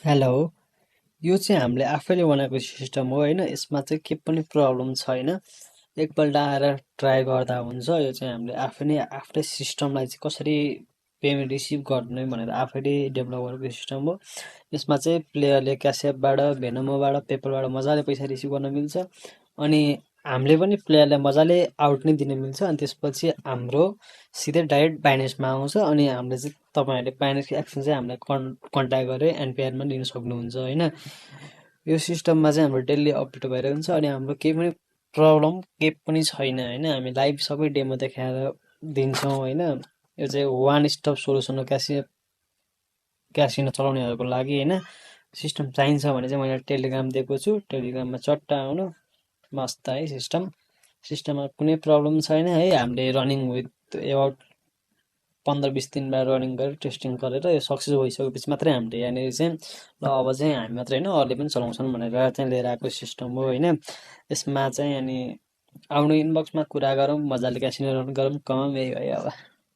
Hello, यो चाहिँ हामीले आफैले बनाएको सिस्टम हो होइन। यसमा चाहिँ के पनि प्रब्लम छैन। एकपल्ट आएर ट्राई गर्दा हुन्छ। यो चाहिँ हामीले आफै नै आफ्नै सिस्टमलाई चाहिँ कसरी पेमेन्ट रिसिभ गर्ने भनेर आफैले डेभलप गरेको सिस्टम हो। यसमा चाहिँ प्लेयरले क्यासेपबाट, भेनोमोबाट, पेपलबाट मजाले पैसा रिसिभ गर्न मिल्छ। अनि हामीले पनि प्लेयरलाई मजाले आउट नै दिन मिल्छ। अनि त्यसपछि हाम्रो सिधै डाइरेक्ट बाइनेन्समा आउँछ। अनि हामीले चाहिँ तपाईँहरूले बाइनेन्सको एक्सचेन्ज चाहिँ हामीलाई कन्ट्याक्ट गरेर एनपिआरमा लिन सक्नुहुन्छ होइन। यो सिस्टममा चाहिँ हाम्रो डेली अपडेट भइरहेको हुन्छ। अनि हाम्रो केही पनि प्रब्लम केही पनि छैन होइन। हामी लाइभ सबै डेमो देखाएर दिन्छौँ होइन। यो चाहिँ वान स्टप सोल्युसन हो क्यासिनो चलाउनेहरूको लागि होइन। सिस्टम चाहिन्छ भने चाहिँ मैले टेलिग्राम दिएको छु, टेलिग्राममा चट्ट आउनु। मस्त है सिस्टममा कुनै प्रब्लम छैन है। हामीले रनिङ विथ एबाउट 15-20 दिनबाट रनिङ गरेर टेस्टिङ गरेर यो सक्सेस भइसकेपछि मात्रै हामीले यहाँनिर चाहिँ ल अब चाहिँ हामी मात्रै होइन अरूले पनि चलाउँछन् भनेर चाहिँ लिएर आएको सिस्टम हो होइन। यसमा चाहिँ अनि आउनु इनबक्समा कुरा गरौँ, मजाले क्यासिनो रन गरौँ, कमाउँ, यही भयो अब।